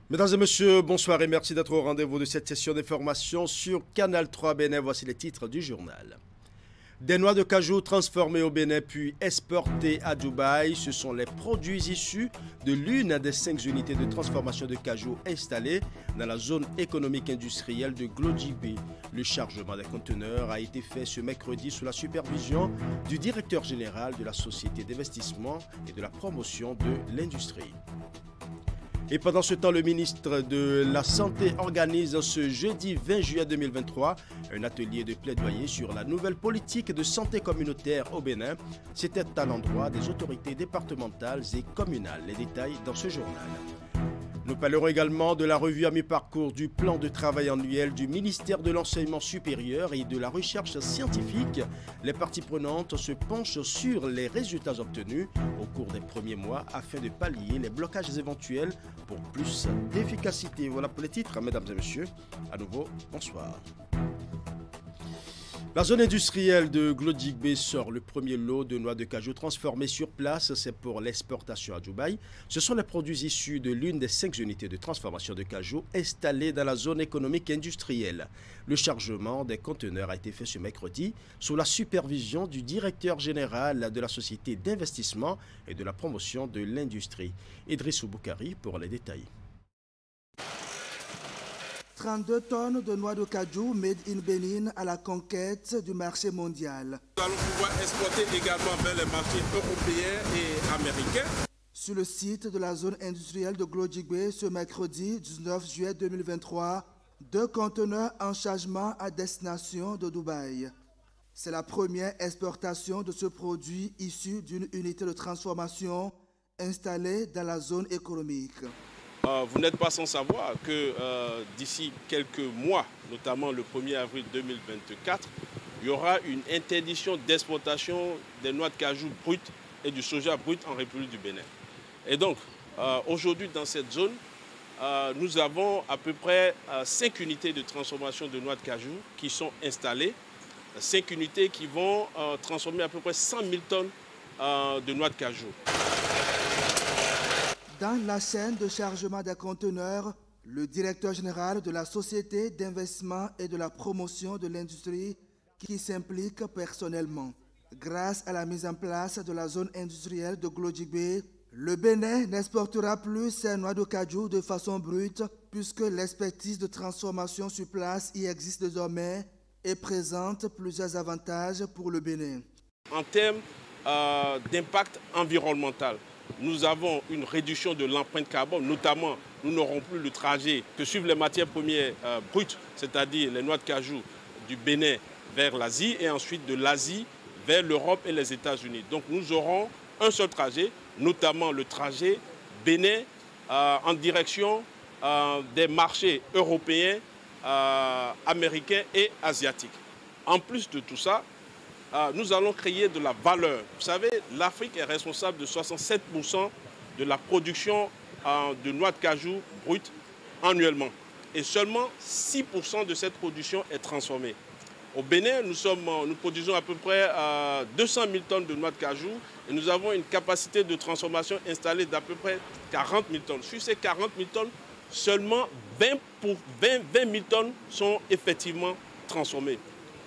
Mesdames et messieurs, bonsoir et merci d'être au rendez-vous de cette session d'information sur Canal 3 Bénin. Voici les titres du journal. Des noix de cajou transformées au Bénin puis exportées à Dubaï, ce sont les produits issus de l'une des 5 unités de transformation de cajou installées dans la zone économique industrielle de Glodjibé. Le chargement des conteneurs a été fait ce mercredi sous la supervision du directeur général de la Société d'investissement et de la promotion de l'industrie. Et pendant ce temps, le ministre de la Santé organise ce jeudi 20 juillet 2023 un atelier de plaidoyer sur la nouvelle politique de santé communautaire au Bénin. C'était à l'endroit des autorités départementales et communales. Les détails dans ce journal. Nous parlerons également de la revue à mi-parcours du plan de travail annuel du ministère de l'Enseignement supérieur et de la recherche scientifique. Les parties prenantes se penchent sur les résultats obtenus au cours des premiers mois afin de pallier les blocages éventuels pour plus d'efficacité. Voilà pour les titres, mesdames et messieurs. À nouveau, bonsoir. La zone industrielle de Glodjibé sort le premier lot de noix de cajou transformées sur place. C'est pour l'exportation à Dubaï. Ce sont les produits issus de l'une des 5 unités de transformation de cajou installées dans la zone économique industrielle. Le chargement des conteneurs a été fait ce mercredi sous la supervision du directeur général de la Société d'investissement et de la promotion de l'industrie. Idrissou Boukari pour les détails. 32 tonnes de noix de cajou made in Bénin à la conquête du marché mondial. Nous allons pouvoir exporter également vers les marchés européens et américains. Sur le site de la zone industrielle de Glodjibé, ce mercredi 19 juillet 2023, 2 conteneurs en chargement à destination de Dubaï. C'est la première exportation de ce produit issu d'une unité de transformation installée dans la zone économique. Vous n'êtes pas sans savoir que d'ici quelques mois, notamment le 1er avril 2024, il y aura une interdiction d'exportation des noix de cajou brutes et du soja brut en République du Bénin. Et donc, aujourd'hui, dans cette zone, nous avons à peu près 5 unités de transformation de noix de cajou qui sont installées. 5 unités qui vont transformer à peu près 100 000 tonnes de noix de cajou. Dans la chaîne de chargement des conteneurs, le directeur général de la Société d'investissement et de la promotion de l'industrie qui s'implique personnellement. Grâce à la mise en place de la zone industrielle de Glodjibé, le Bénin n'exportera plus ses noix de cajou de façon brute puisque l'expertise de transformation sur place y existe désormais et présente plusieurs avantages pour le Bénin. En termes d'impact environnemental, nous avons une réduction de l'empreinte carbone, notamment nous n'aurons plus le trajet que suivent les matières premières brutes, c'est-à-dire les noix de cajou du Bénin vers l'Asie et ensuite de l'Asie vers l'Europe et les États-Unis. Donc nous aurons un seul trajet, notamment le trajet Bénin en direction des marchés européens, américains et asiatiques. En plus de tout ça, nous allons créer de la valeur. Vous savez, l'Afrique est responsable de 67% de la production de noix de cajou brute annuellement. Et seulement 6% de cette production est transformée. Au Bénin, nous produisons à peu près 200 000 tonnes de noix de cajou et nous avons une capacité de transformation installée d'à peu près 40 000 tonnes. Sur ces 40 000 tonnes, seulement 20 000 tonnes sont effectivement transformées.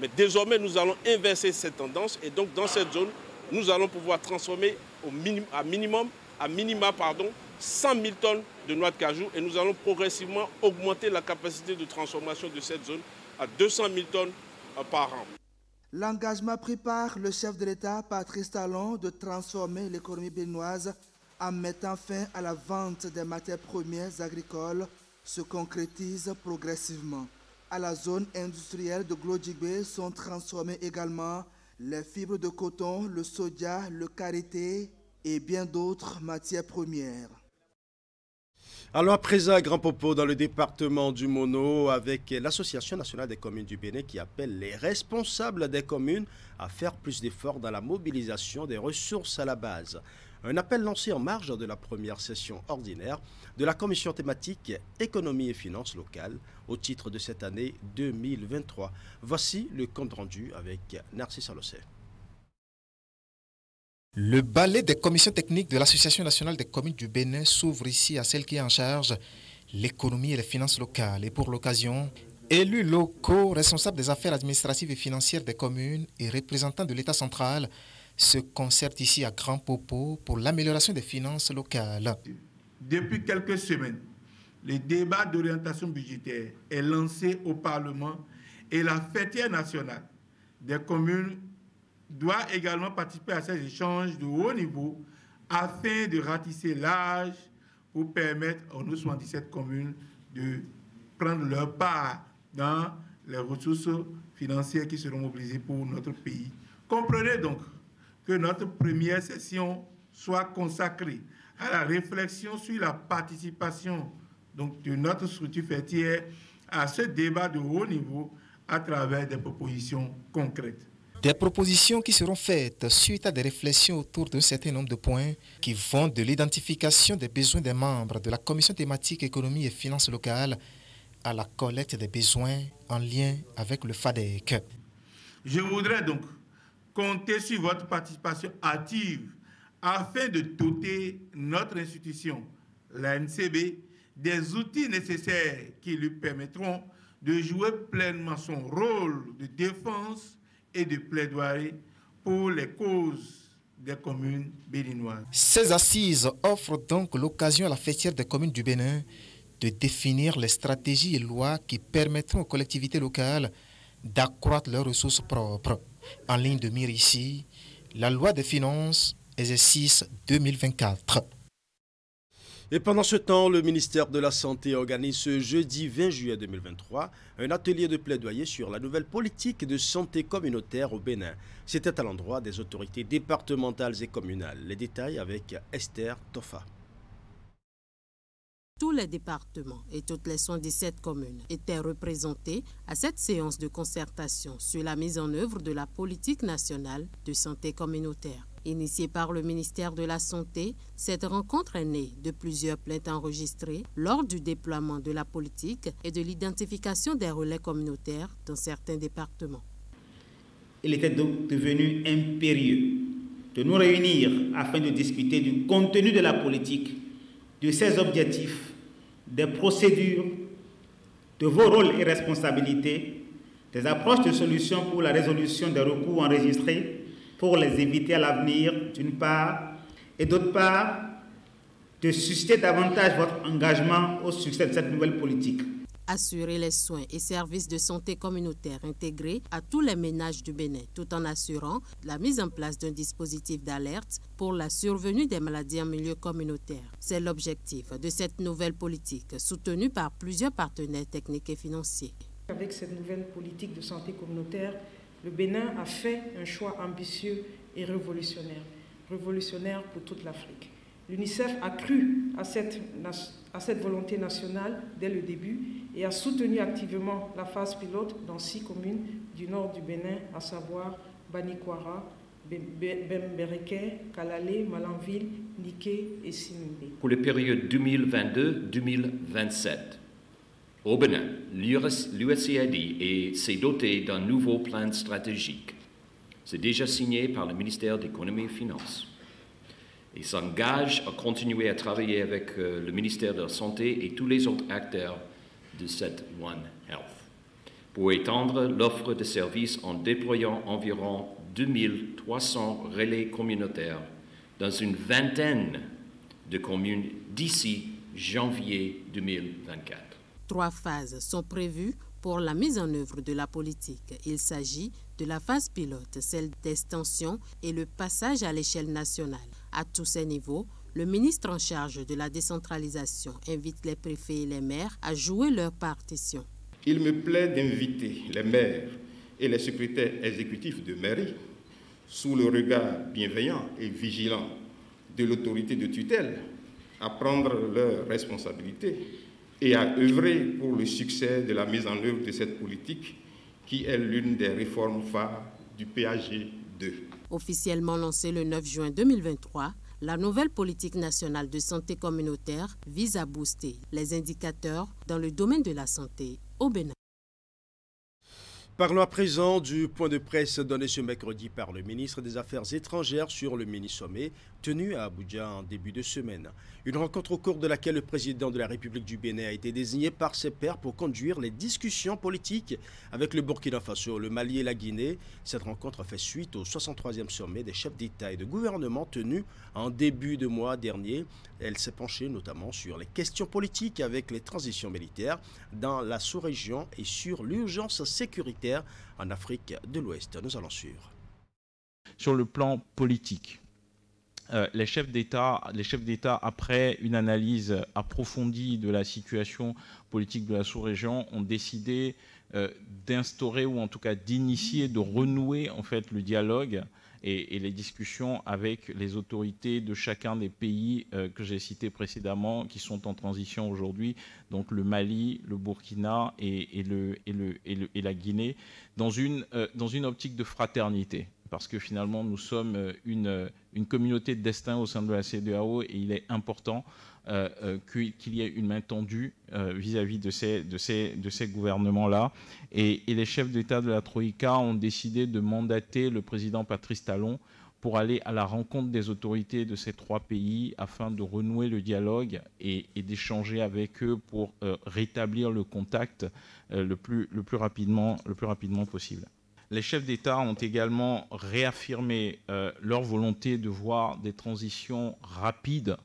Mais désormais, nous allons inverser cette tendance et donc dans cette zone, nous allons pouvoir transformer à minima 100 000 tonnes de noix de cajou et nous allons progressivement augmenter la capacité de transformation de cette zone à 200 000 tonnes par an. L'engagement pris par le chef de l'État, Patrice Talon, de transformer l'économie béninoise en mettant fin à la vente des matières premières agricoles se concrétise progressivement. À la zone industrielle de Glodjibé sont transformées également les fibres de coton, le soja, le karité et bien d'autres matières premières. Alors à présent à Grand Popo dans le département du Mono avec l'Association nationale des communes du Bénin qui appelle les responsables des communes à faire plus d'efforts dans la mobilisation des ressources à la base. Un appel lancé en marge de la première session ordinaire de la commission thématique économie et finances locales au titre de cette année 2023. Voici le compte rendu avec Narcisse Alossé. Le ballet des commissions techniques de l'Association nationale des communes du Bénin s'ouvre ici à celle qui est en charge l'économie et les finances locales. Et pour l'occasion, élus locaux, responsables des affaires administratives et financières des communes et représentants de l'État central se concertent ici à Grand Popo pour l'amélioration des finances locales. Depuis quelques semaines, le débat d'orientation budgétaire est lancé au Parlement et la fêtière nationale des communes doit également participer à ces échanges de haut niveau afin de ratisser l'âge pour permettre aux 77 communes de prendre leur part dans les ressources financières qui seront mobilisées pour notre pays. Comprenez donc que notre première session soit consacrée à la réflexion sur la participation donc, de notre structure fêtière à ce débat de haut niveau à travers des propositions concrètes. Des propositions qui seront faites suite à des réflexions autour d'un certain nombre de points qui vont de l'identification des besoins des membres de la commission thématique économie et finances locales à la collecte des besoins en lien avec le FADEC. Je voudrais donc compter sur votre participation active afin de doter notre institution, la NCB, des outils nécessaires qui lui permettront de jouer pleinement son rôle de défense et de plaidoyer pour les causes des communes béninoises. Ces assises offrent donc l'occasion à la fêtière des communes du Bénin de définir les stratégies et lois qui permettront aux collectivités locales d'accroître leurs ressources propres. En ligne de mire ici, la loi des finances, exercice 2024. Et pendant ce temps, le ministère de la Santé organise ce jeudi 20 juillet 2023 un atelier de plaidoyer sur la nouvelle politique de santé communautaire au Bénin. C'était à l'endroit des autorités départementales et communales. Les détails avec Esther Tofa. Tous les départements et toutes les 77 communes étaient représentés à cette séance de concertation sur la mise en œuvre de la politique nationale de santé communautaire. Initiée par le ministère de la Santé, cette rencontre est née de plusieurs plaintes enregistrées lors du déploiement de la politique et de l'identification des relais communautaires dans certains départements. Il était donc devenu impérieux de nous réunir afin de discuter du contenu de la politique, de ses objectifs, des procédures, de vos rôles et responsabilités, des approches de solutions pour la résolution des recours enregistrés pour les éviter à l'avenir, d'une part, et d'autre part, de susciter davantage votre engagement au succès de cette nouvelle politique. Assurer les soins et services de santé communautaire intégrés à tous les ménages du Bénin, tout en assurant la mise en place d'un dispositif d'alerte pour la survenue des maladies en milieu communautaire. C'est l'objectif de cette nouvelle politique, soutenue par plusieurs partenaires techniques et financiers. Avec cette nouvelle politique de santé communautaire, le Bénin a fait un choix ambitieux et révolutionnaire pour toute l'Afrique. L'UNICEF a cru à cette volonté nationale dès le début et a soutenu activement la phase pilote dans 6 communes du nord du Bénin, à savoir Banikwara, Bembereke, Kalale, Malanville, Niké et Sinimé. Pour la période 2022-2027, au Bénin, l'USAID s'est doté d'un nouveau plan stratégique. C'est déjà signé par le ministère de l'Économie et des Finances. Il s'engage à continuer à travailler avec le ministère de la Santé et tous les autres acteurs de cette One Health pour étendre l'offre de services en déployant environ 2300 relais communautaires dans une vingtaine de communes d'ici janvier 2024. 3 phases sont prévues pour la mise en œuvre de la politique. Il s'agit de la phase pilote, celle d'extension et le passage à l'échelle nationale. À tous ces niveaux, le ministre en charge de la décentralisation invite les préfets et les maires à jouer leur partition. Il me plaît d'inviter les maires et les secrétaires exécutifs de mairie, sous le regard bienveillant et vigilant de l'autorité de tutelle, à prendre leurs responsabilités et à œuvrer pour le succès de la mise en œuvre de cette politique qui est l'une des réformes phares du PAG 2. Officiellement lancée le 9 juin 2023, la nouvelle politique nationale de santé communautaire vise à booster les indicateurs dans le domaine de la santé au Bénin. Parlons à présent du point de presse donné ce mercredi par le ministre des Affaires étrangères sur le mini-sommet tenu à Abuja en début de semaine. Une rencontre au cours de laquelle le président de la République du Bénin a été désigné par ses pairs pour conduire les discussions politiques avec le Burkina Faso, le Mali et la Guinée. Cette rencontre a fait suite au 63e sommet des chefs d'État et de gouvernement tenu en début de mois dernier. Elle s'est penchée notamment sur les questions politiques avec les transitions militaires dans la sous-région et sur l'urgence sécuritaire en Afrique de l'Ouest. Nous allons suivre. Sur le plan politique, les chefs d'État, après une analyse approfondie de la situation politique de la sous-région, ont décidé d'instaurer ou en tout cas d'initier, de renouer en fait le dialogue et les discussions avec les autorités de chacun des pays que j'ai cités précédemment, qui sont en transition aujourd'hui, donc le Mali, le Burkina et la Guinée, dans une optique de fraternité. Parce que finalement, nous sommes une communauté de destin au sein de la CEDEAO et il est important qu'il y ait une main tendue vis-à-vis de ces gouvernements-là. Et les chefs d'État de la Troïka ont décidé de mandater le président Patrice Talon pour aller à la rencontre des autorités de ces trois pays afin de renouer le dialogue et d'échanger avec eux pour rétablir le contact le plus rapidement possible. Les chefs d'État ont également réaffirmé leur volonté de voir des transitions rapides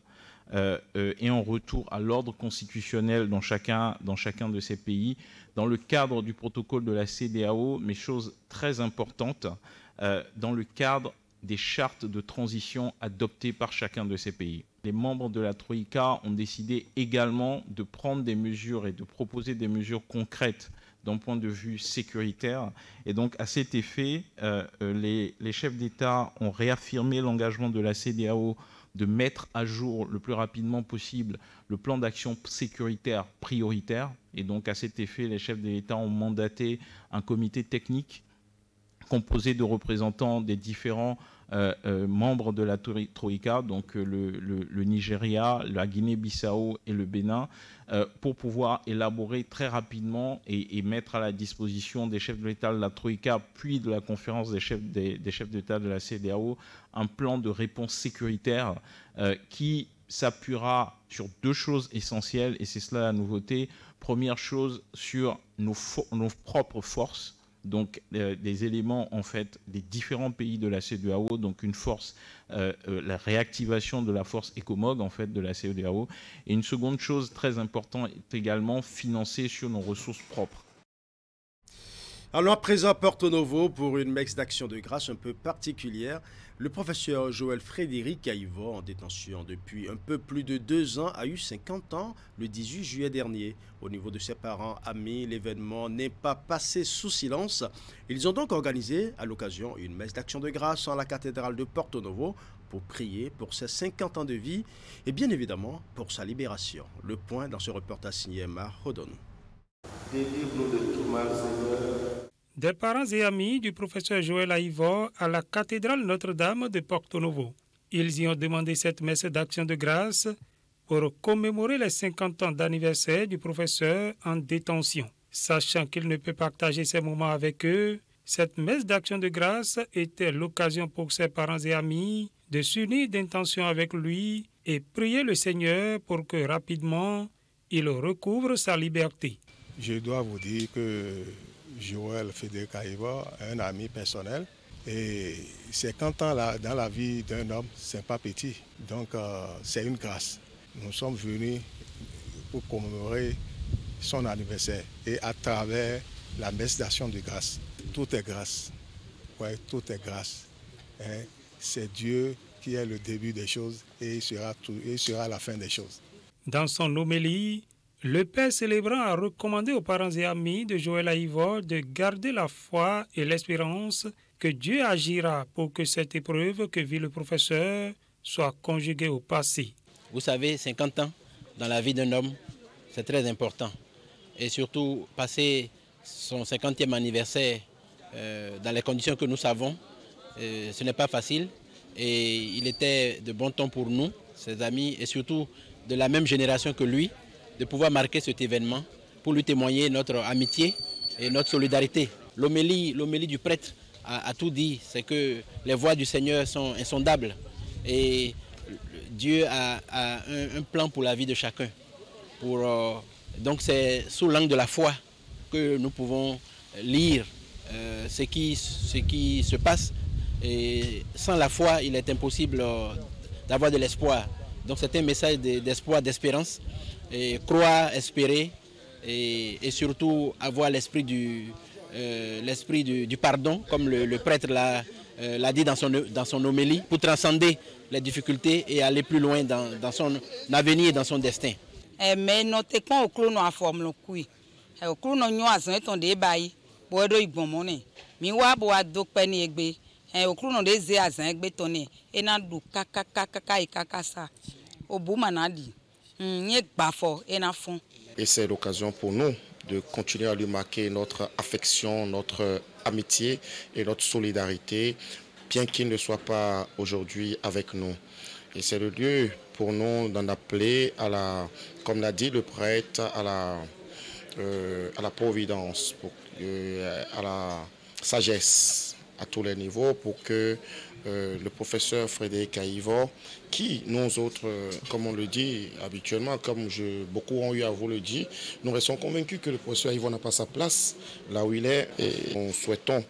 et en retour à l'ordre constitutionnel dans chacun de ces pays, dans le cadre du protocole de la CEDEAO, mais chose très importante, dans le cadre des chartes de transition adoptées par chacun de ces pays. Les membres de la Troïka ont décidé également de prendre des mesures et de proposer des mesures concrètes d'un point de vue sécuritaire. Et donc, à cet effet, les chefs d'État ont réaffirmé l'engagement de la CEDEAO de mettre à jour le plus rapidement possible le plan d'action sécuritaire prioritaire. Et donc, à cet effet, les chefs d'État ont mandaté un comité technique composé de représentants des différents membres de la Troïka, donc le Nigeria, la Guinée-Bissau et le Bénin, pour pouvoir élaborer très rapidement et mettre à la disposition des chefs de l'État de la Troïka, puis de la conférence des chefs d'État de la CEDEAO, un plan de réponse sécuritaire qui s'appuiera sur deux choses essentielles, et c'est cela la nouveauté. Première chose, sur nos propres forces, donc des éléments en fait des différents pays de la CEDEAO, donc une force, la réactivation de la force ECOMOG en fait de la CEDEAO, et une seconde chose très importante est également financer sur nos ressources propres. Allons à présent à Porto Novo pour une messe d'action de grâce un peu particulière. Le professeur Joël Frédéric Aïvo, en détention depuis un peu plus de 2 ans, a eu 50 ans le 18 juillet dernier. Au niveau de ses parents, amis, l'événement n'est pas passé sous silence. Ils ont donc organisé à l'occasion une messe d'action de grâce en la cathédrale de Porto Novo pour prier pour ses 50 ans de vie et bien évidemment pour sa libération. Le point dans ce reportage signé Mar Hodon. Délivre-nous de tout mal, Seigneur. Des parents et amis du professeur Joël Aïvo à la cathédrale Notre-Dame de Porto Novo. Ils y ont demandé cette messe d'action de grâce pour commémorer les 50 ans d'anniversaire du professeur en détention. Sachant qu'il ne peut partager ces moments avec eux, cette messe d'action de grâce était l'occasion pour ses parents et amis de s'unir d'intention avec lui et prier le Seigneur pour que rapidement il recouvre sa liberté. Je dois vous dire que Joël Frédéric Aïvo est un ami personnel et 50 ans là, dans la vie d'un homme, c'est pas petit. Donc c'est une grâce. Nous sommes venus pour commémorer son anniversaire et à travers la messe d'action de grâce. Tout est grâce. Ouais, tout est grâce. C'est Dieu qui est le début des choses et il sera la fin des choses. Dans son homélie, le père célébrant a recommandé aux parents et amis de Joël Aïvo de garder la foi et l'espérance que Dieu agira pour que cette épreuve que vit le professeur soit conjuguée au passé. Vous savez, 50 ans dans la vie d'un homme, c'est très important. Et surtout, passer son 50e anniversaire dans les conditions que nous savons, ce n'est pas facile. Et il était de bon ton pour nous, ses amis, et surtout de la même génération que lui, de pouvoir marquer cet événement pour lui témoigner notre amitié et notre solidarité. l'homélie du prêtre a tout dit, c'est que les voies du Seigneur sont insondables et Dieu a un plan pour la vie de chacun. Donc c'est sous l'angle de la foi que nous pouvons lire ce qui se passe. Et sans la foi, il est impossible d'avoir de l'espoir. Donc c'est un message d'espoir, d'espérance. Croire, espérer et surtout avoir l'esprit du pardon, comme le prêtre l'a dit dans son homélie, pour transcender les difficultés et aller plus loin dans son avenir et dans son destin. Mais notre camp au clone a formé le coup. Au clone on a zone ton débat. Boido ibomone. Miwa boado penny egbe. Au clone des zéazin egbe tonné. Et n'a du kaka et kakasa. Au boumanadi. Nyek bafo et n'a fond. Et c'est l'occasion pour nous de continuer à lui marquer notre affection, notre amitié et notre solidarité, bien qu'il ne soit pas aujourd'hui avec nous. Et c'est le lieu pour nous d'en appeler comme l'a dit le prêtre, à la providence, à la sagesse à tous les niveaux, pour que le professeur Frédéric Aïvo, qui nous autres, comme on le dit habituellement, comme beaucoup ont eu à vous le dire, nous restons convaincus que le professeur Aïvo n'a pas sa place là où il est, et nous souhaitons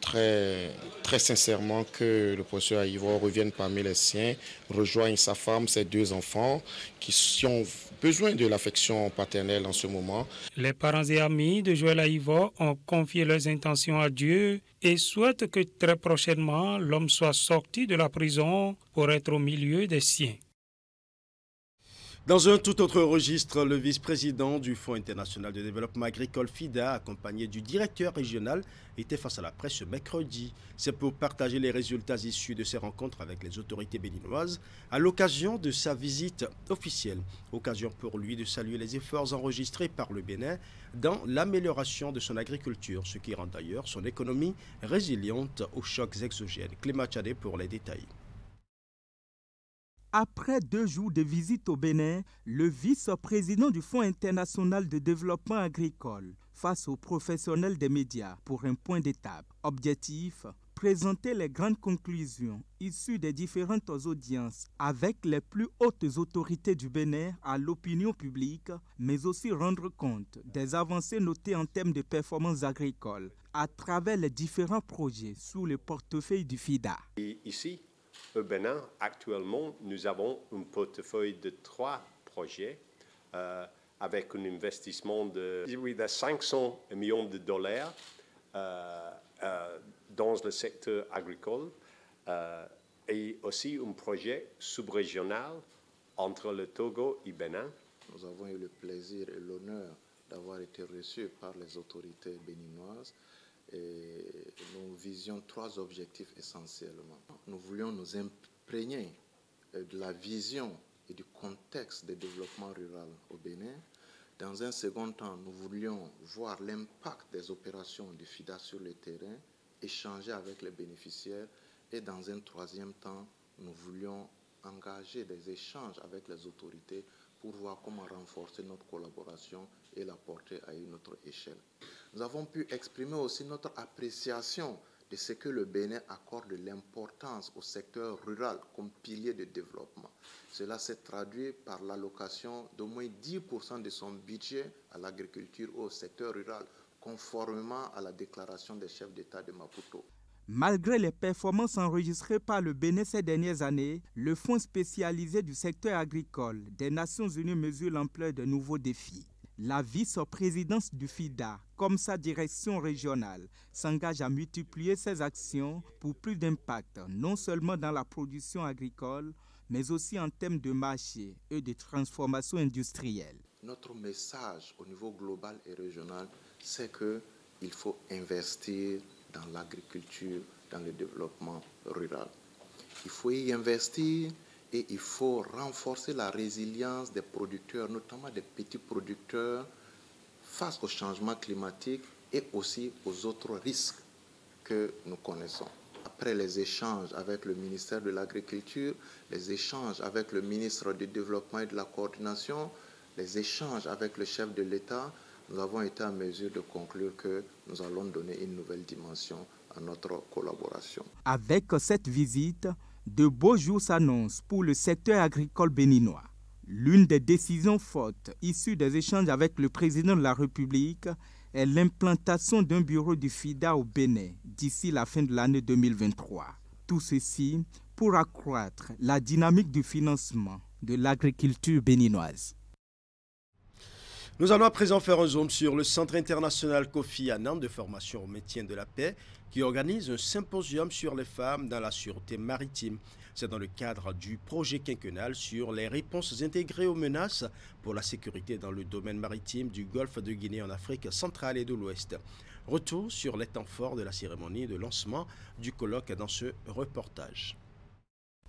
très, très sincèrement que le professeur Aïvo revienne parmi les siens, rejoigne sa femme, ses 2 enfants qui ont besoin de l'affection paternelle en ce moment. Les parents et amis de Joël Aïvo ont confié leurs intentions à Dieu et souhaitent que très prochainement l'homme soit sorti de la prison pour être au milieu des siens. Dans un tout autre registre, le vice-président du Fonds international de développement agricole FIDA, accompagné du directeur régional, était face à la presse ce mercredi. C'est pour partager les résultats issus de ses rencontres avec les autorités béninoises à l'occasion de sa visite officielle. Occasion pour lui de saluer les efforts enregistrés par le Bénin dans l'amélioration de son agriculture, ce qui rend d'ailleurs son économie résiliente aux chocs exogènes. Clément Tchadé pour les détails. Après 2 jours de visite au Bénin, le vice-président du Fonds international de développement agricole face aux professionnels des médias pour un point d'étape. Objectif, présenter les grandes conclusions issues des différentes audiences avec les plus hautes autorités du Bénin à l'opinion publique, mais aussi rendre compte des avancées notées en termes de performances agricoles à travers les différents projets sous le portefeuille du FIDA. Et ici, au Bénin, actuellement, nous avons un portefeuille de 3 projets avec un investissement de 500 millions de dollars dans le secteur agricole et aussi un projet sub-régional entre le Togo et Bénin. Nous avons eu le plaisir et l'honneur d'avoir été reçus par les autorités béninoises. Et nous visions 3 objectifs essentiellement. Nous voulions nous imprégner de la vision et du contexte de développement rural au Bénin. Dans un second temps, nous voulions voir l'impact des opérations du FIDA sur le terrain, échanger avec les bénéficiaires. Et dans un troisième temps, nous voulions engager des échanges avec les autorités pour voir comment renforcer notre collaboration et la porter à une autre échelle. Nous avons pu exprimer aussi notre appréciation de ce que le Bénin accorde de l'importance au secteur rural comme pilier de développement. Cela s'est traduit par l'allocation d'au moins 10% de son budget à l'agriculture ou au secteur rural, conformément à la déclaration des chefs d'État de Maputo. Malgré les performances enregistrées par le Bénin ces dernières années, le Fonds spécialisé du secteur agricole des Nations Unies mesure l'ampleur de nouveaux défis. La vice-présidence du FIDA, comme sa direction régionale, s'engage à multiplier ses actions pour plus d'impact, non seulement dans la production agricole, mais aussi en termes de marché et de transformation industrielle. Notre message au niveau global et régional, c'est qu'il faut investir dans l'agriculture, dans le développement rural. Il faut y investir et il faut renforcer la résilience des producteurs, notamment des petits producteurs, face au changement climatique et aussi aux autres risques que nous connaissons. Après les échanges avec le ministère de l'Agriculture, les échanges avec le ministre du Développement et de la Coordination, les échanges avec le chef de l'État, nous avons été en mesure de conclure que nous allons donner une nouvelle dimension à notre collaboration. Avec cette visite, de beaux jours s'annoncent pour le secteur agricole béninois. L'une des décisions fortes issues des échanges avec le président de la République est l'implantation d'un bureau du FIDA au Bénin d'ici la fin de l'année 2023. Tout ceci pour accroître la dynamique du financement de l'agriculture béninoise. Nous allons à présent faire un zoom sur le Centre international Kofi Annan de formation au maintien de la paix qui organise un symposium sur les femmes dans la sûreté maritime. C'est dans le cadre du projet quinquennal sur les réponses intégrées aux menaces pour la sécurité dans le domaine maritime du golfe de Guinée en Afrique centrale et de l'Ouest. Retour sur les temps forts de la cérémonie de lancement du colloque dans ce reportage.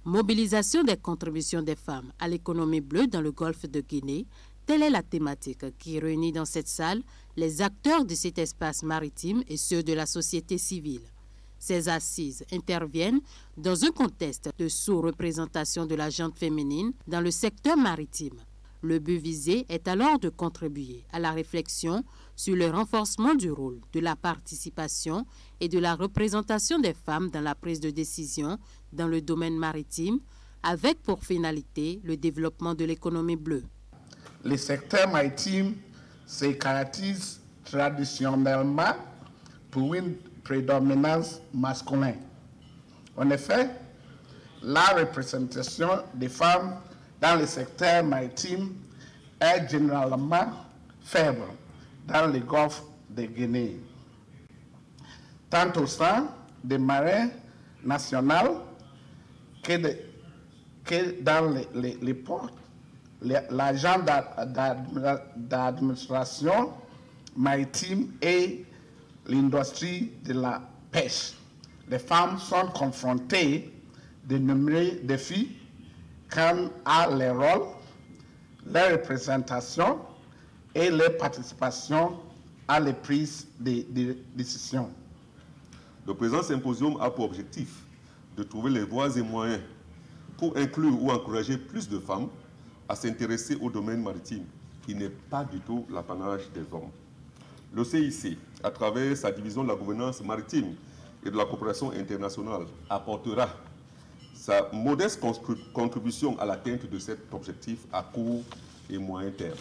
Mobilisation des contributions des femmes à l'économie bleue dans le golfe de Guinée, telle est la thématique qui réunit dans cette salle les acteurs de cet espace maritime et ceux de la société civile. Ces assises interviennent dans un contexte de sous-représentation de la gente féminine dans le secteur maritime. Le but visé est alors de contribuer à la réflexion sur le renforcement du rôle, de la participation et de la représentation des femmes dans la prise de décision dans le domaine maritime, avec pour finalité le développement de l'économie bleue. Le secteur maritime se caractérise traditionnellement pour une prédominance masculine. En effet, la représentation des femmes dans le secteur maritime est généralement faible dans le golfe de Guinée, tant au sein des marins nationaux que dans les ports. L'agent d'administration maritime et l'industrie de la pêche. Les femmes sont confrontées de nombreux défis quant à leur rôle, leur représentation et leur participation à la prise de décision. Le présent symposium a pour objectif de trouver les voies et moyens pour inclure ou encourager plus de femmes à s'intéresser au domaine maritime, qui n'est pas du tout l'apanage des hommes. Le CIC, à travers sa division de la gouvernance maritime et de la coopération internationale, apportera sa modeste contribution à l'atteinte de cet objectif à court et moyen terme.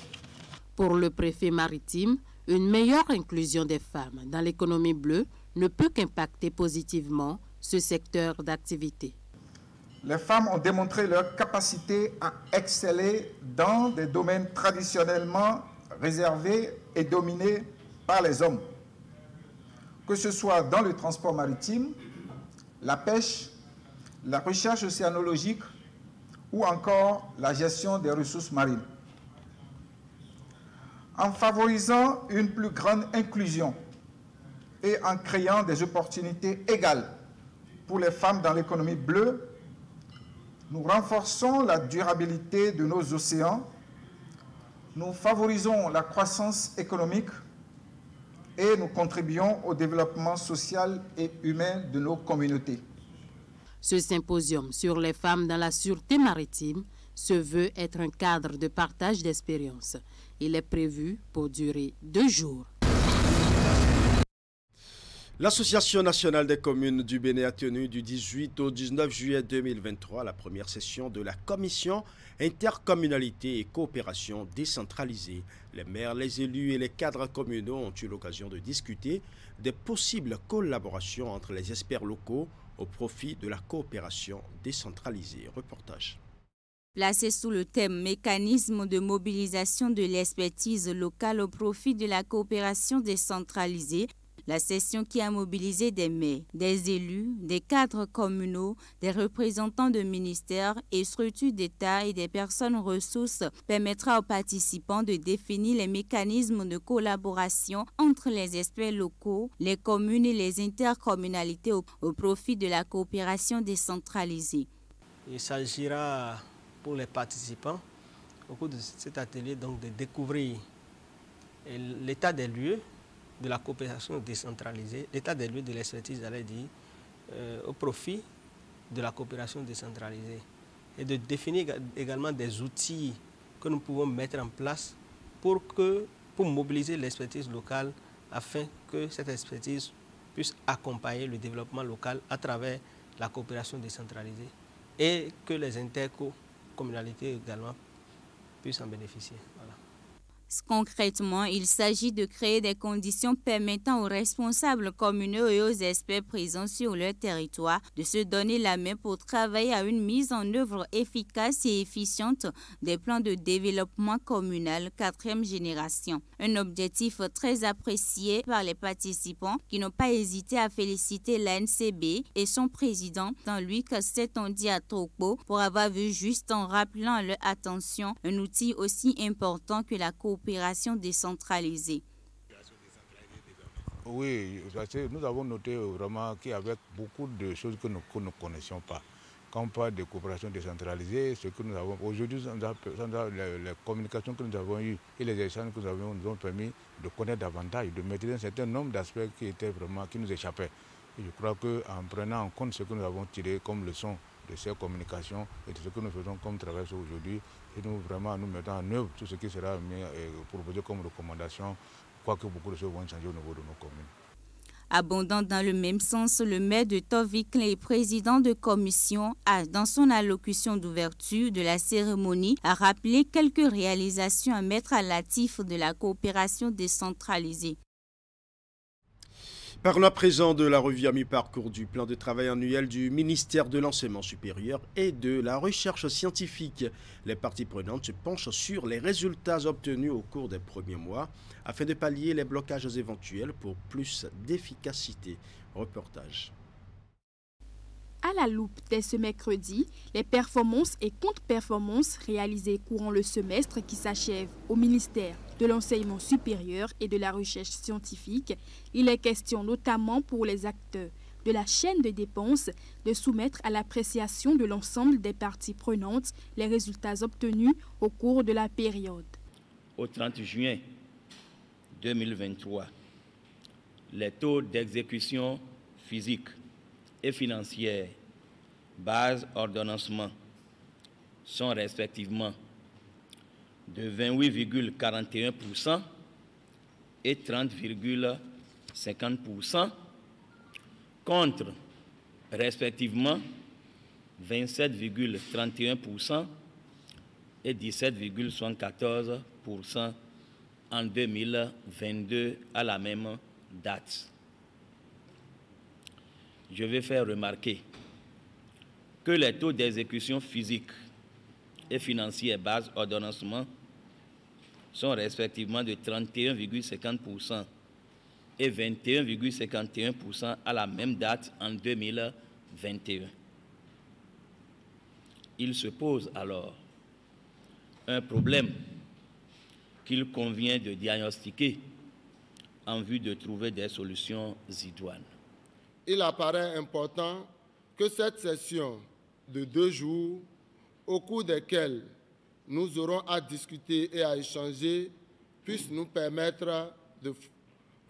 Pour le préfet maritime, une meilleure inclusion des femmes dans l'économie bleue ne peut qu'impacter positivement ce secteur d'activité. Les femmes ont démontré leur capacité à exceller dans des domaines traditionnellement réservés et dominés par les hommes, que ce soit dans le transport maritime, la pêche, la recherche océanologique ou encore la gestion des ressources marines. En favorisant une plus grande inclusion et en créant des opportunités égales pour les femmes dans l'économie bleue, nous renforçons la durabilité de nos océans, nous favorisons la croissance économique et nous contribuons au développement social et humain de nos communautés. Ce symposium sur les femmes dans la sûreté maritime se veut être un cadre de partage d'expériences. Il est prévu pour durer 2 jours. L'Association nationale des communes du Bénin a tenu du 18 au 19 juillet 2023 la première session de la commission intercommunalité et coopération décentralisée. Les maires, les élus et les cadres communaux ont eu l'occasion de discuter des possibles collaborations entre les experts locaux au profit de la coopération décentralisée. Reportage. Placé sous le thème « Mécanisme de mobilisation de l'expertise locale au profit de la coopération décentralisée », la session qui a mobilisé des maires, des élus, des cadres communaux, des représentants de ministères et structures d'État et des personnes ressources permettra aux participants de définir les mécanismes de collaboration entre les experts locaux, les communes et les intercommunalités au profit de la coopération décentralisée. Il s'agira pour les participants au cours de cet atelier donc, de découvrir l'état des lieux de la coopération décentralisée, l'état des lieux de l'expertise, j'allais dire, au profit de la coopération décentralisée et de définir également des outils que nous pouvons mettre en place pour que pour mobiliser l'expertise locale afin que cette expertise puisse accompagner le développement local à travers la coopération décentralisée et que les intercommunalités également puissent en bénéficier. Voilà. Concrètement, il s'agit de créer des conditions permettant aux responsables communaux et aux experts présents sur leur territoire de se donner la main pour travailler à une mise en œuvre efficace et efficiente des plans de développement communal 4e génération. Un objectif très apprécié par les participants qui n'ont pas hésité à féliciter l'ANCB et son président, Jean-Louis Kasset-Ondi Atokpo, pour avoir vu juste en rappelant à leur attention un outil aussi important que la coopération décentralisée. Oui, parce que nous avons noté vraiment qu'avec beaucoup de choses que nous ne connaissions pas, quand on parle de coopération décentralisée, ce que nous avons aujourd'hui, les communications que nous avons eues et les échanges que nous avons nous ont permis de connaître davantage, de maîtriser un certain nombre d'aspects qui nous échappaient. Et je crois qu'en prenant en compte ce que nous avons tiré comme leçon de ces communications et de ce que nous faisons comme travail aujourd'hui, et nous mettons en œuvre tout ce qui sera proposé comme recommandation, quoique beaucoup de choses vont changer au niveau de nos communes. Abondant dans le même sens, le maire de Tovik et président de commission a, dans son allocution d'ouverture de la cérémonie, a rappelé quelques réalisations à mettre à l'actif de la coopération décentralisée. Parlons à présent de la revue à mi-parcours du plan de travail annuel du ministère de l'Enseignement supérieur et de la recherche scientifique. Les parties prenantes se penchent sur les résultats obtenus au cours des premiers mois afin de pallier les blocages éventuels pour plus d'efficacité. Reportage. À la loupe dès ce mercredi, les performances et contre-performances réalisées courant le semestre qui s'achève au ministère de l'Enseignement supérieur et de la recherche scientifique, il est question notamment pour les acteurs de la chaîne de dépenses de soumettre à l'appréciation de l'ensemble des parties prenantes les résultats obtenus au cours de la période. Au 30 juin 2023, les taux d'exécution physique et financière, base ordonnancement, sont respectivement de 28,41% et 30,50% contre respectivement 27,31% et 17,74% en 2022 à la même date. Je vais faire remarquer que les taux d'exécution physique et financière base ordonnancement sont respectivement de 31,50% et 21,51% à la même date en 2021. Il se pose alors un problème qu'il convient de diagnostiquer en vue de trouver des solutions idoines. Il apparaît important que cette session de 2 jours, au cours desquels nous aurons à discuter et à échanger, puisse nous permettre de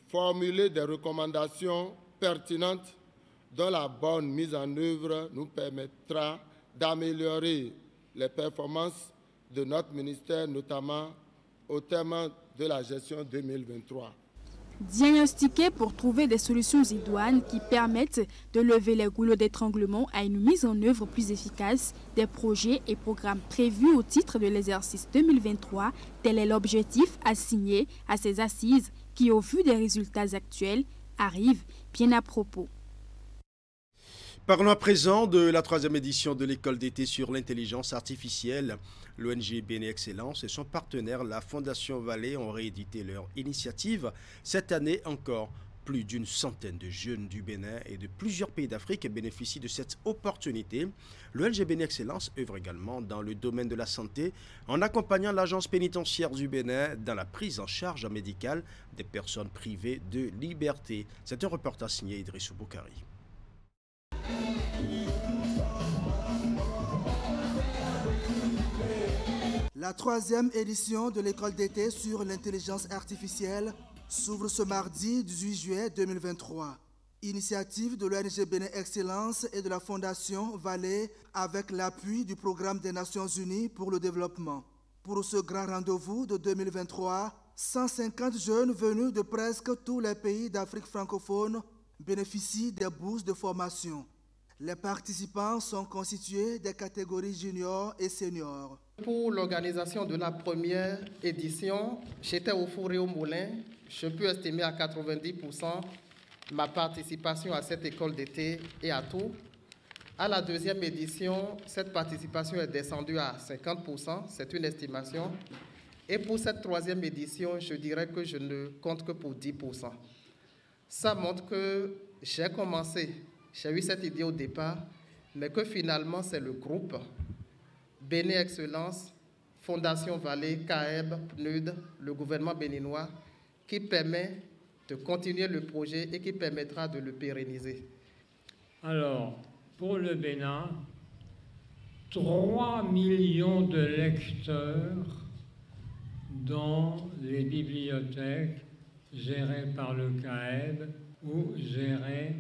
formuler des recommandations pertinentes dont la bonne mise en œuvre nous permettra d'améliorer les performances de notre ministère, notamment au terme de la gestion 2023. Diagnostiquer pour trouver des solutions idoines qui permettent de lever les goulots d'étranglement à une mise en œuvre plus efficace des projets et programmes prévus au titre de l'exercice 2023. Tel est l'objectif assigné à ces assises qui, au vu des résultats actuels, arrivent bien à propos. Parlons à présent de la 3e édition de l'école d'été sur l'intelligence artificielle. L'ONG Bénin Excellence et son partenaire, la Fondation Vallée, ont réédité leur initiative. Cette année encore, plus d'une centaine de jeunes du Bénin et de plusieurs pays d'Afrique bénéficient de cette opportunité. L'ONG Bénin Excellence œuvre également dans le domaine de la santé en accompagnant l'agence pénitentiaire du Bénin dans la prise en charge médicale des personnes privées de liberté. C'est un reportage signé Idrissou Boukari. La 3e édition de l'école d'été sur l'intelligence artificielle s'ouvre ce mardi 18 juillet 2023. Initiative de l'ONG Bénin Excellence et de la Fondation Vallée avec l'appui du Programme des Nations Unies pour le développement. Pour ce grand rendez-vous de 2023, 150 jeunes venus de presque tous les pays d'Afrique francophone bénéficient des bourses de formation. Les participants sont constitués des catégories juniors et seniors. Pour l'organisation de la première édition, j'étais au four et au moulin. Je peux estimer à 90% ma participation à cette école d'été et à tout. À la deuxième édition, cette participation est descendue à 50%, c'est une estimation. Et pour cette troisième édition, je dirais que je ne compte que pour 10%. Ça montre que j'ai eu cette idée au départ, mais que finalement c'est le groupe Bénin Excellence, Fondation Vallée, CAEB, PNUD, le gouvernement béninois, qui permet de continuer le projet et qui permettra de le pérenniser. Alors, pour le Bénin, 3 millions de lecteurs dans les bibliothèques gérées par le CAEB ou gérées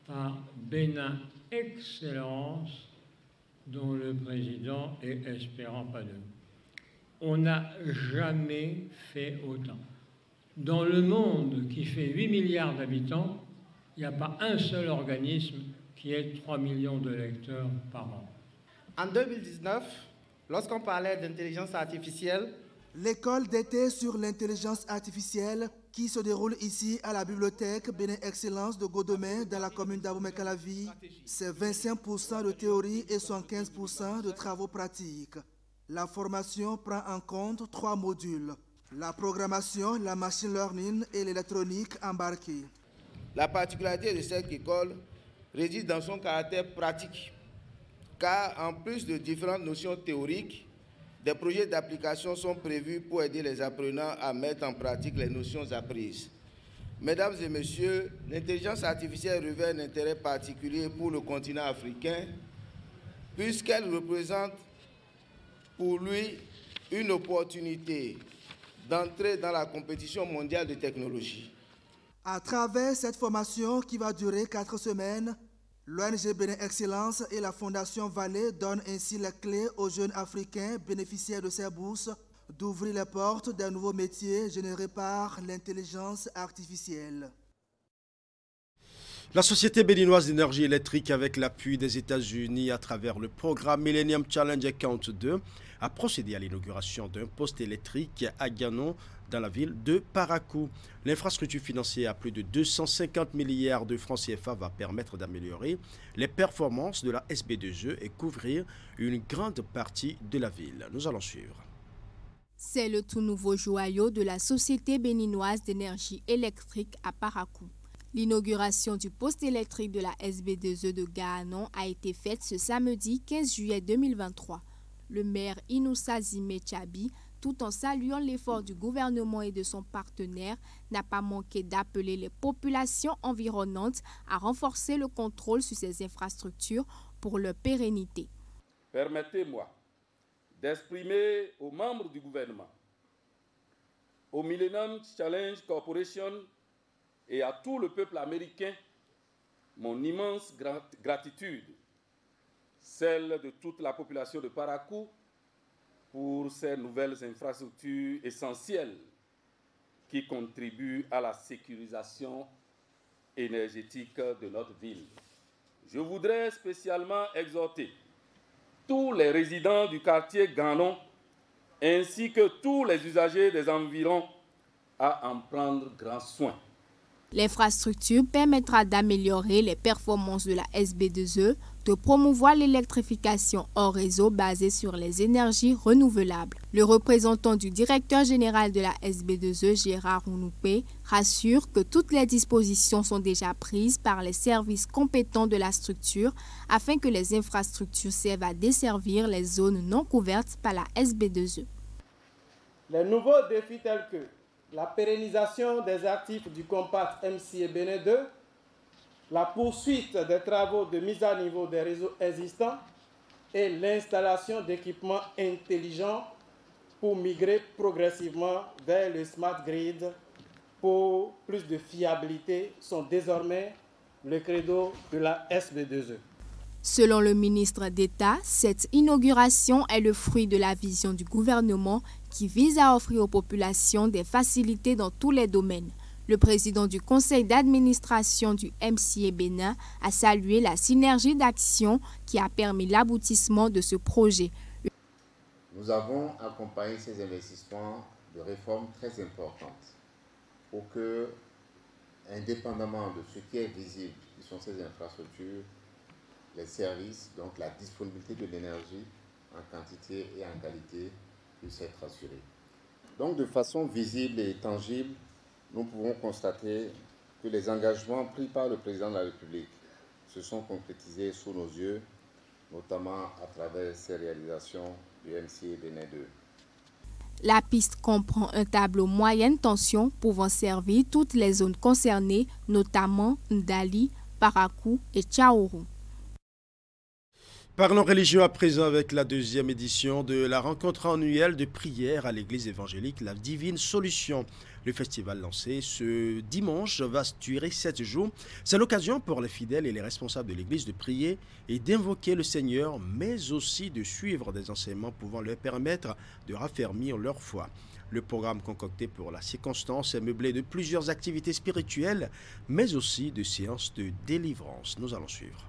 par Bénin Excellence, dont le président est Espérant Padeux. On n'a jamais fait autant. Dans le monde qui fait 8 milliards d'habitants, il n'y a pas un seul organisme qui ait 3 millions de lecteurs par an. En 2019, lorsqu'on parlait d'intelligence artificielle, l'école d'été sur l'intelligence artificielle qui se déroule ici à la bibliothèque Bénin Excellence de Godomé dans la commune d'Abomey-Calavi, c'est 25% de théorie et 75% de travaux pratiques. La formation prend en compte 3 modules: la programmation, la machine learning et l'électronique embarquée. La particularité de cette école réside dans son caractère pratique, car en plus de différentes notions théoriques, des projets d'application sont prévus pour aider les apprenants à mettre en pratique les notions apprises. Mesdames et messieurs, l'intelligence artificielle revêt un intérêt particulier pour le continent africain, puisqu'elle représente pour lui une opportunité d'entrer dans la compétition mondiale de technologie. À travers cette formation qui va durer 4 semaines, l'ONG Bénin Excellence et la Fondation Vallée donnent ainsi les clés aux jeunes Africains bénéficiaires de ces bourses d'ouvrir les portes d'un nouveau métier généré par l'intelligence artificielle. La Société béninoise d'énergie électrique, avec l'appui des États-Unis à travers le programme Millennium Challenge Account 2, a procédé à l'inauguration d'un poste électrique à Gano, dans la ville de Parakou. L'infrastructure financière à plus de 250 milliards de francs CFA va permettre d'améliorer les performances de la SB2E et couvrir une grande partie de la ville. Nous allons suivre. C'est le tout nouveau joyau de la Société béninoise d'énergie électrique à Parakou. L'inauguration du poste électrique de la SB2E de Gaanon a été faite ce samedi 15 juillet 2023. Le maire Inoussa Zime Tchabi, tout en saluant l'effort du gouvernement et de son partenaire, n'a pas manqué d'appeler les populations environnantes à renforcer le contrôle sur ces infrastructures pour leur pérennité. Permettez-moi d'exprimer aux membres du gouvernement, au Millennium Challenge Corporation et à tout le peuple américain mon immense gratitude, celle de toute la population de Parakou, pour ces nouvelles infrastructures essentielles qui contribuent à la sécurisation énergétique de notre ville. Je voudrais spécialement exhorter tous les résidents du quartier Gaanon ainsi que tous les usagers des environs à en prendre grand soin. L'infrastructure permettra d'améliorer les performances de la SB2E, de promouvoir l'électrification hors réseau basée sur les énergies renouvelables. Le représentant du directeur général de la SB2E, Gérard Ounoupé, rassure que toutes les dispositions sont déjà prises par les services compétents de la structure afin que les infrastructures servent à desservir les zones non couvertes par la SB2E. Les nouveaux défis tels que la pérennisation des actifs du compact MCA Bénin 2, la poursuite des travaux de mise à niveau des réseaux existants et l'installation d'équipements intelligents pour migrer progressivement vers le smart grid pour plus de fiabilité sont désormais le credo de la SB2E. Selon le ministre d'État, cette inauguration est le fruit de la vision du gouvernement qui vise à offrir aux populations des facilités dans tous les domaines. Le président du conseil d'administration du MCA Bénin a salué la synergie d'action qui a permis l'aboutissement de ce projet. Nous avons accompagné ces investissements de réformes très importantes pour que, indépendamment de ce qui est visible, qui sont ces infrastructures, les services, donc la disponibilité de l'énergie en quantité et en qualité puisse être assurée. Donc de façon visible et tangible, nous pouvons constater que les engagements pris par le président de la République se sont concrétisés sous nos yeux, notamment à travers ces réalisations du MCA Bénin 2. La piste comprend un tableau moyenne tension pouvant servir toutes les zones concernées, notamment Ndali, Parakou et Tchaourou. Parlons religion à présent avec la deuxième édition de la rencontre annuelle de prière à l'église évangélique La Divine Solution. Le festival lancé ce dimanche va durer 7 jours. C'est l'occasion pour les fidèles et les responsables de l'église de prier et d'invoquer le Seigneur, mais aussi de suivre des enseignements pouvant leur permettre de raffermir leur foi. Le programme concocté pour la circonstance est meublé de plusieurs activités spirituelles, mais aussi de séances de délivrance. Nous allons suivre.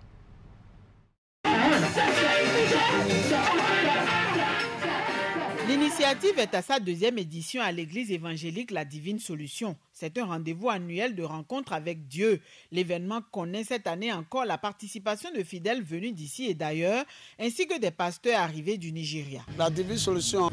L'initiative est à sa deuxième édition à l'église évangélique La Divine Solution. C'est un rendez-vous annuel de rencontre avec Dieu. L'événement connaît cette année encore la participation de fidèles venus d'ici et d'ailleurs, ainsi que des pasteurs arrivés du Nigeria. La Divine Solution,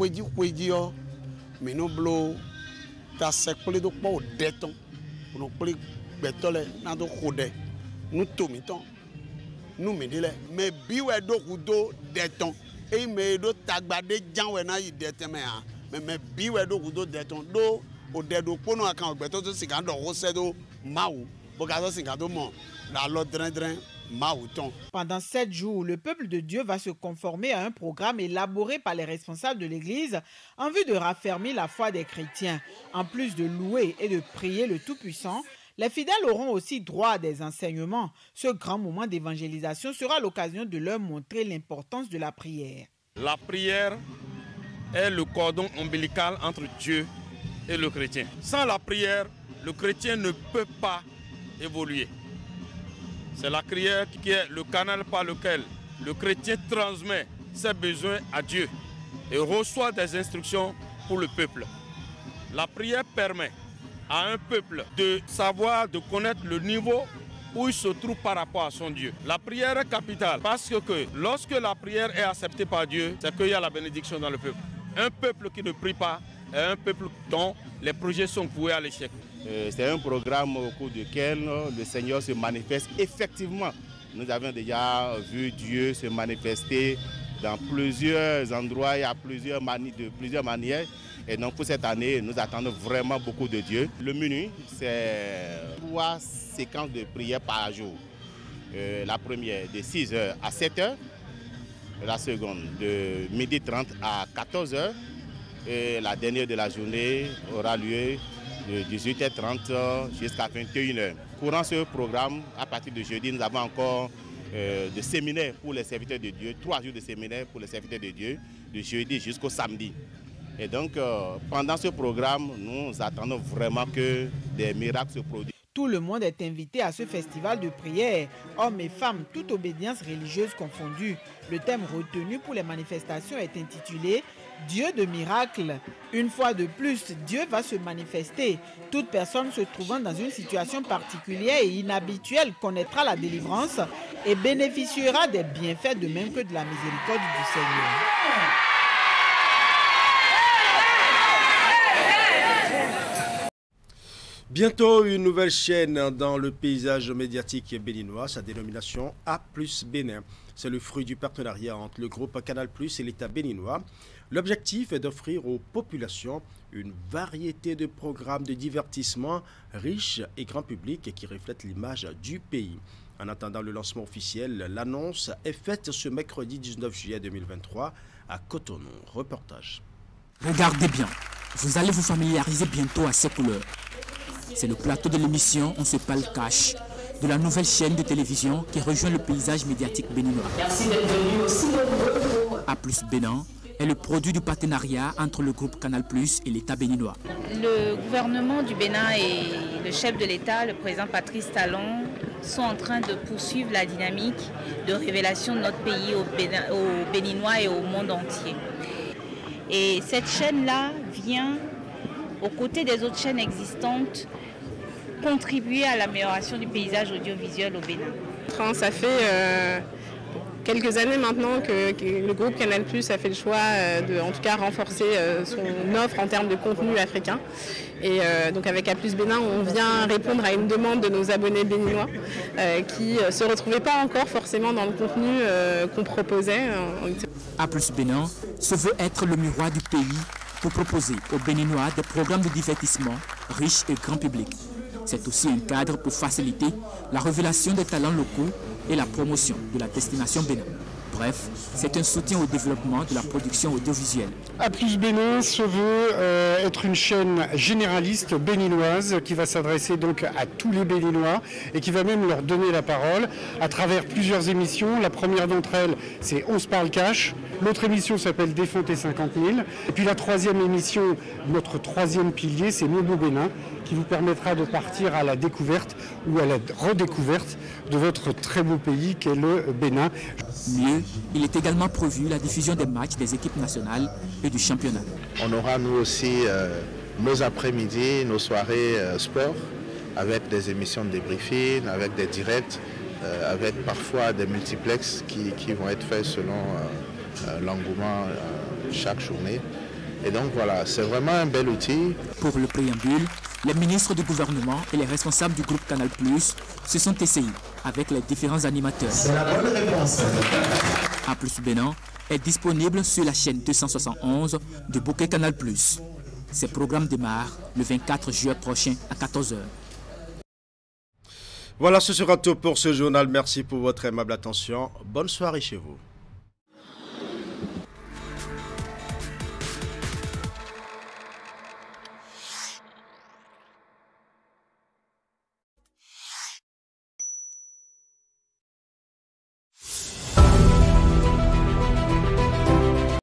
nous mais biwe do kudo deton e me do tagbade janwe na yi deteme ha mais biwe do kudo deton do o dedo pono akan ogbeto to siga do ho sedo mawu bogazo siga do mo la lo dren maouton. Pendant 7 jours, le peuple de Dieu va se conformer à un programme élaboré par les responsables de l'Église en vue de raffermir la foi des chrétiens. En plus de louer et de prier le Tout-Puissant, les fidèles auront aussi droit à des enseignements. Ce grand moment d'évangélisation sera l'occasion de leur montrer l'importance de la prière. La prière est le cordon ombilical entre Dieu et le chrétien. Sans la prière, le chrétien ne peut pas évoluer. C'est la prière qui est le canal par lequel le chrétien transmet ses besoins à Dieu et reçoit des instructions pour le peuple. La prière permet à un peuple de savoir, de connaître le niveau où il se trouve par rapport à son Dieu. La prière est capitale parce que lorsque la prière est acceptée par Dieu, c'est qu'il y a la bénédiction dans le peuple. Un peuple qui ne prie pas est un peuple dont les projets sont voués à l'échec. C'est un programme au cours duquel le Seigneur se manifeste effectivement. Nous avons déjà vu Dieu se manifester dans plusieurs endroits et à plusieurs manières. Et donc pour cette année, nous attendons vraiment beaucoup de Dieu. Le menu, c'est 3 séquences de prière par jour. La première de 6h à 7h, la seconde de 12h30 à 14h et la dernière de la journée aura lieu de 18h30 jusqu'à 21h. Courant ce programme, à partir de jeudi, nous avons encore des séminaires pour les serviteurs de Dieu, 3 jours de séminaires pour les serviteurs de Dieu, de jeudi jusqu'au samedi. Et donc, pendant ce programme, nous attendons vraiment que des miracles se produisent. Tout le monde est invité à ce festival de prière, hommes et femmes, toute obédience religieuse confondue. Le thème retenu pour les manifestations est intitulé « Dieu de miracles ». Une fois de plus, Dieu va se manifester. Toute personne se trouvant dans une situation particulière et inhabituelle connaîtra la délivrance et bénéficiera des bienfaits de même que de la miséricorde du Seigneur. Bientôt, une nouvelle chaîne dans le paysage médiatique béninois, sa dénomination A+ Bénin. C'est le fruit du partenariat entre le groupe Canal+ et l'État béninois. L'objectif est d'offrir aux populations une variété de programmes de divertissement riches et grand public qui reflètent l'image du pays. En attendant le lancement officiel, l'annonce est faite ce mercredi 19 juillet 2023 à Cotonou. Reportage. Regardez bien, vous allez vous familiariser bientôt à ces couleurs. C'est le plateau de l'émission On se parle cash de la nouvelle chaîne de télévision qui rejoint le paysage médiatique béninois. Merci d'être venu aussi nombreux. A+ Bénin, est le produit du partenariat entre le groupe Canal+ et l'État béninois. Le gouvernement du Bénin et le chef de l'État, le président Patrice Talon, sont en train de poursuivre la dynamique de révélation de notre pays aux Béninois et au monde entier. Et cette chaîne-là vient, aux côtés des autres chaînes existantes, contribuer à l'amélioration du paysage audiovisuel au Bénin. Ça fait quelques années maintenant que le groupe Canal+ a fait le choix de, en tout cas, renforcer son offre en termes de contenu africain. Et donc avec A+ Bénin, on vient répondre à une demande de nos abonnés béninois qui ne se retrouvaient pas encore forcément dans le contenu qu'on proposait. A+ Bénin se veut être le miroir du pays pour proposer aux Béninois des programmes de divertissement riches et grand public. C'est aussi un cadre pour faciliter la révélation des talents locaux et la promotion de la destination Bénin. Bref, c'est un soutien au développement de la production audiovisuelle. A+ Bénin se veut être une chaîne généraliste béninoise qui va s'adresser donc à tous les Béninois et qui va même leur donner la parole à travers plusieurs émissions. La première d'entre elles, c'est On se parle cash. L'autre émission s'appelle Défends tes 50 000. Et puis la troisième émission, notre troisième pilier, c'est Mon beau Bénin, qui vous permettra de partir à la découverte ou à la redécouverte de votre très beau pays qu'est le Bénin. Mieux, il est également prévu la diffusion des matchs des équipes nationales et du championnat. On aura nous aussi nos après-midi, nos soirées sport, avec des émissions de débriefing, avec des directs, avec parfois des multiplexes qui vont être faits selon l'engouement chaque journée. Et donc voilà, c'est vraiment un bel outil. Pour le préambule, les ministres du gouvernement et les responsables du groupe Canal+ se sont essayés avec les différents animateurs. C'est la bonne réponse. A+ Bénin est disponible sur la chaîne 271 de Bouquet Canal+. Ces programmes démarrent le 24 juillet prochain à 14h. Voilà, ce sera tout pour ce journal. Merci pour votre aimable attention. Bonne soirée chez vous.